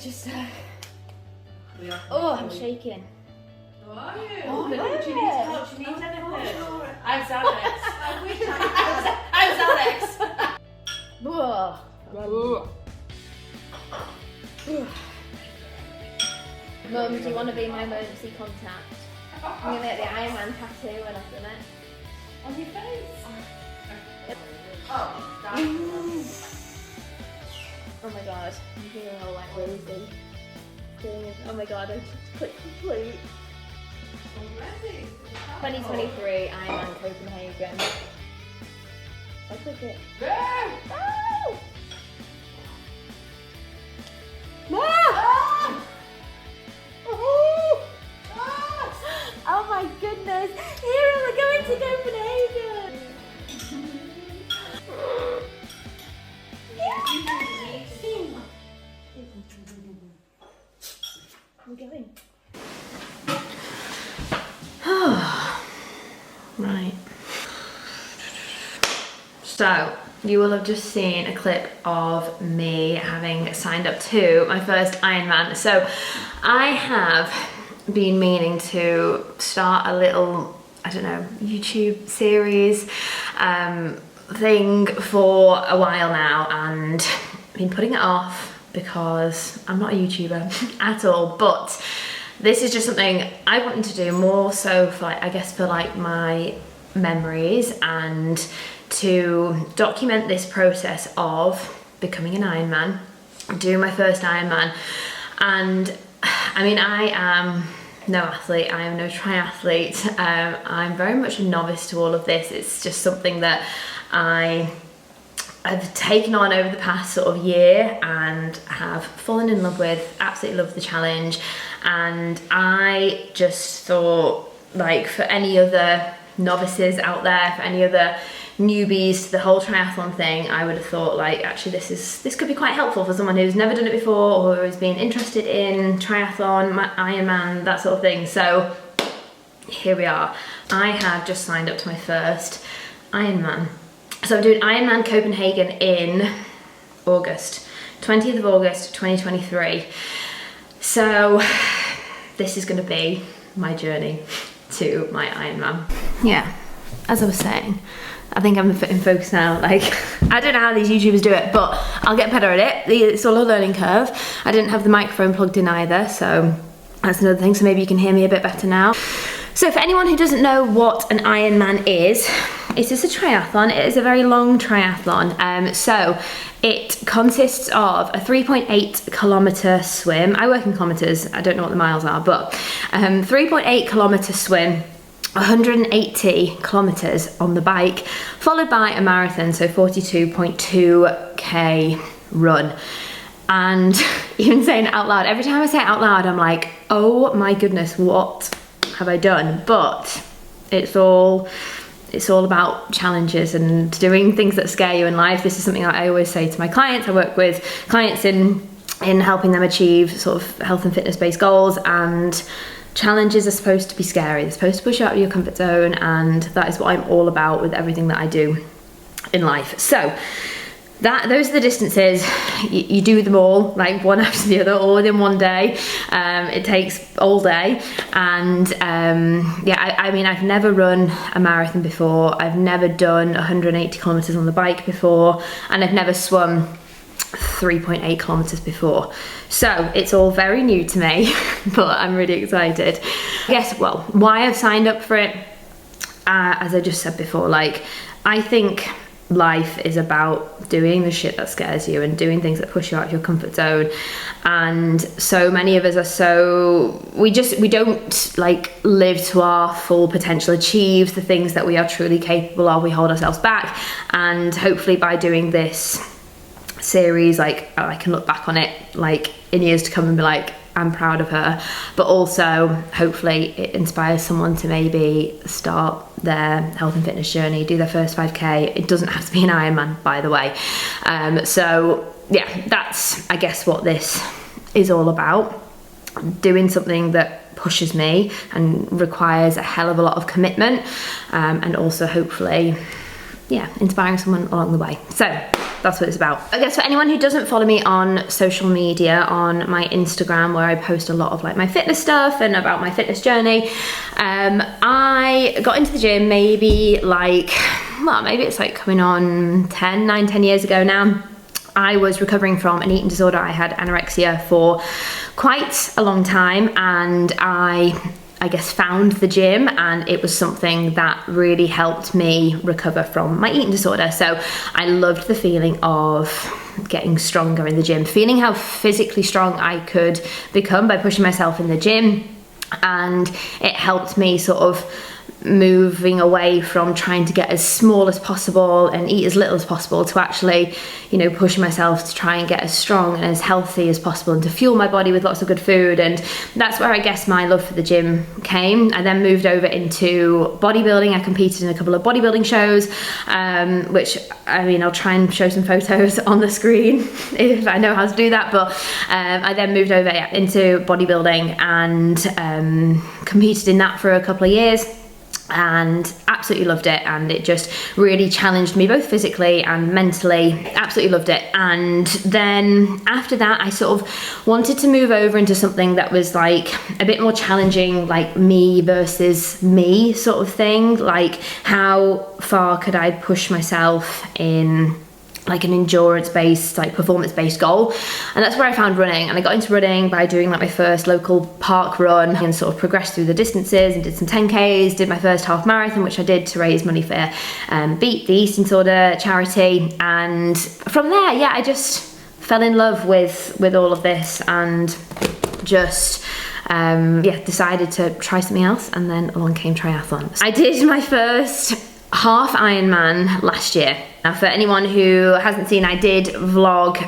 just oh, I'm shaking. How are you? Oh, do you need help? Do you need anything? I'm Xanax. I wish I I'm Xanax. Mum, do you want to be my emergency contact? I'm going to get the Ironman tattoo when I've done it. On your face? Oh, oh my god, I'm feeling all like woozy. Oh my god, I just clicked complete. Already? 2023 Ironman Copenhagen. I click it. Yeah! Oh! Ah! Oh my goodness! Here we're going to Copenhagen! We're going. Right. So, you will have just seen a clip of me having signed up to my first Ironman. So, I have been meaning to start a little, I don't know, YouTube series thing for a while now, and I've been putting it off because I'm not a YouTuber at all, but this is just something I wanted to do more so for, like, I guess for like my memories and to document this process of becoming an Ironman, doing my first Ironman. And I mean, I am no athlete, I am no triathlete, I'm very much a novice to all of this. It's just something that I've taken on over the past sort of year and have fallen in love with, absolutely love the challenge. And I just thought, like, for any other novices out there, for any other newbies to the whole triathlon thing, I would have thought, like, actually this could be quite helpful for someone who's never done it before or who has been interested in triathlon, Ironman, that sort of thing. So here we are. I have just signed up to my first Ironman. So I'm doing Ironman Copenhagen in August, 20th of August 2023. So this is going to be my journey to my Ironman. Yeah, as I was saying, I think I'm in focus now. Like, I don't know how these YouTubers do it, but I'll get better at it. It's all a learning curve. I didn't have the microphone plugged in either, so that's another thing. So maybe you can hear me a bit better now. So for anyone who doesn't know what an Ironman is, it is a triathlon. It is a very long triathlon. So it consists of a 3.8 kilometre swim. I work in kilometres, I don't know what the miles are, but 3.8 kilometre swim, 180 kilometres on the bike, followed by a marathon, so 42.2k run. And even saying it out loud, every time I say it out loud, I'm like, oh my goodness, what have I done? But it's all about challenges and doing things that scare you in life. This is something that I always say to my clients. I work with clients in helping them achieve sort of health and fitness based goals, and challenges are supposed to be scary. They're supposed to push you out of your comfort zone, and that is what I'm all about with everything that I do in life. So those are the distances. You do them all, like one after the other, all within one day. It takes all day. And yeah, I mean, I've never run a marathon before. I've never done 180 kilometers on the bike before, and I've never swum 3.8 kilometers before. So it's all very new to me, but I'm really excited. I guess, well, why I've signed up for it, as I just said before, like, I think life is about doing the shit that scares you and doing things that push you out of your comfort zone. And so many of us are we don't like live to our full potential, achieve the things that we are truly capable of. We hold ourselves back, and hopefully by doing this series, like, I can look back on it like in years to come and be like, I'm proud of her. But also hopefully it inspires someone to maybe start their health and fitness journey, do their first 5k. It doesn't have to be an Ironman, by the way. So yeah, that's, I guess, what this is all about. Doing something that pushes me and requires a hell of a lot of commitment, and also hopefully, yeah, inspiring someone along the way. So that's what it's about. I guess for anyone who doesn't follow me on social media, on my Instagram, where I post a lot of like my fitness stuff and about my fitness journey, I got into the gym maybe it's like coming on 10 years ago now. I was recovering from an eating disorder. I had anorexia for quite a long time, and I guess found the gym, and it was something that really helped me recover from my eating disorder. So I loved the feeling of getting stronger in the gym, feeling how physically strong I could become by pushing myself in the gym, and it helped me sort of moving away from trying to get as small as possible and eat as little as possible to actually, you know, pushing myself to try and get as strong and as healthy as possible and to fuel my body with lots of good food. And that's where I guess my love for the gym came. I then moved over into bodybuilding. I competed in a couple of bodybuilding shows, which, I mean, I'll try and show some photos on the screen if I know how to do that. But I then moved over into bodybuilding and competed in that for a couple of years, and absolutely loved it, and it just really challenged me both physically and mentally. Absolutely loved it. And then after that I sort of wanted to move over into something that was like a bit more challenging, like me versus me sort of thing, like how far could I push myself in like an endurance-based, like performance-based goal. And that's where I found running. And I got into running by doing like my first local park run and sort of progressed through the distances and did some 10Ks, did my first half marathon, which I did to raise money for Beat, the eating disorder charity. And from there, yeah, I just fell in love with all of this and just decided to try something else, and then along came triathlon. I did my first half Ironman last year. Now, for anyone who hasn't seen, I did vlog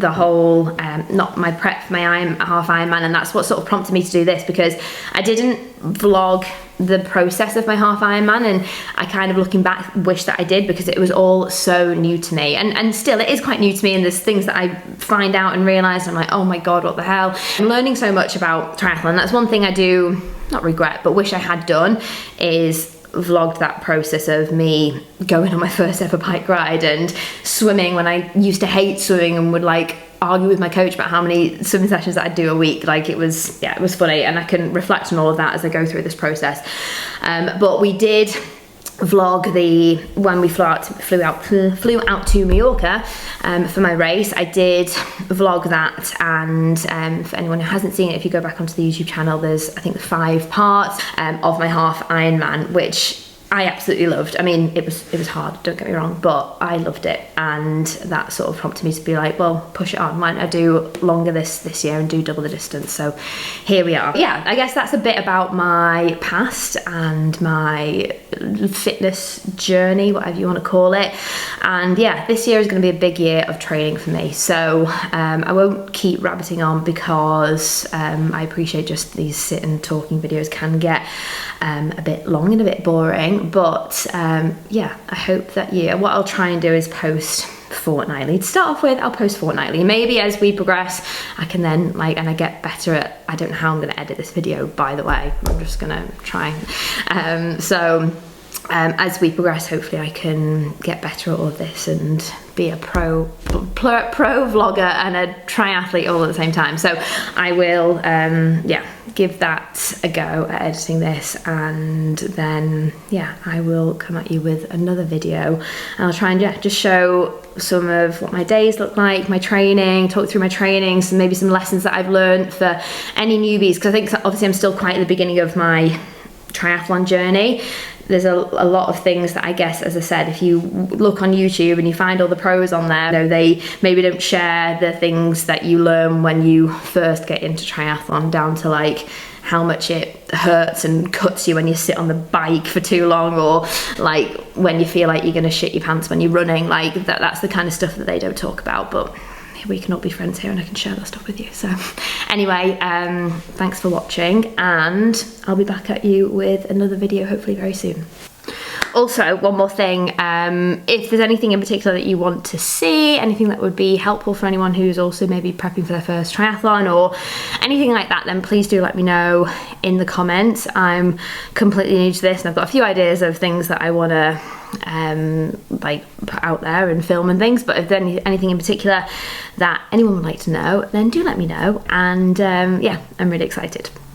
the whole, not my prep for my half Ironman, and that's what sort of prompted me to do this, because I didn't vlog the process of my half Ironman, and I kind of, looking back, wish that I did, because it was all so new to me, and still it is quite new to me, and there's things that I find out and realise, I'm like, oh my god, what the hell. I'm learning so much about triathlon. That's one thing I do not regret, but wish I had done, is vlogged that process of me going on my first ever bike ride and swimming when I used to hate swimming and would like argue with my coach about how many swimming sessions that I'd do a week. Like it was funny, and I can reflect on all of that as I go through this process. But we did vlog when we flew out to Mallorca for my race. I did vlog that, and for anyone who hasn't seen it, if you go back onto the YouTube channel, there's I think 5 parts of my half Ironman, which I absolutely loved. I mean, it was hard, don't get me wrong, but I loved it, and that sort of prompted me to be like, well, push it on. Why don't I do longer this year and do double the distance? So here we are. Yeah, I guess that's a bit about my past and my fitness journey, whatever you want to call it. And yeah, this year is going to be a big year of training for me, so I won't keep rabbiting on, because I appreciate just these sit and talking videos can get a bit long and a bit boring. But yeah, I hope that what I'll try and do is post fortnightly. To start off with, I'll post fortnightly. Maybe as we progress, I can then and I get better at, I don't know how I'm going to edit this video, by the way. I'm just going to try. As we progress, hopefully I can get better at all of this and be a pro vlogger and a triathlete all at the same time. So I will give that a go at editing this, and then I will come at you with another video, and I'll try and just show some of what my days look like, my training, talk through my training, some maybe some lessons that I've learned for any newbies, because I think obviously I'm still quite at the beginning of my triathlon journey. There's a lot of things that I guess, as I said, if you look on YouTube and you find all the pros on there, you know, they maybe don't share the things that you learn when you first get into triathlon, down to like how much it hurts and cuts you when you sit on the bike for too long, or like when you feel like you're gonna shit your pants when you're running. Like that's the kind of stuff that they don't talk about, but we can all be friends here and I can share that stuff with you. So anyway, thanks for watching, and I'll be back at you with another video hopefully very soon. Also, one more thing, if there's anything in particular that you want to see, anything that would be helpful for anyone who's also maybe prepping for their first triathlon or anything like that, then please do let me know in the comments. I'm completely new to this, and I've got a few ideas of things that I want to like put out there and film and things. But if there's anything in particular that anyone would like to know, then do let me know. And yeah, I'm really excited.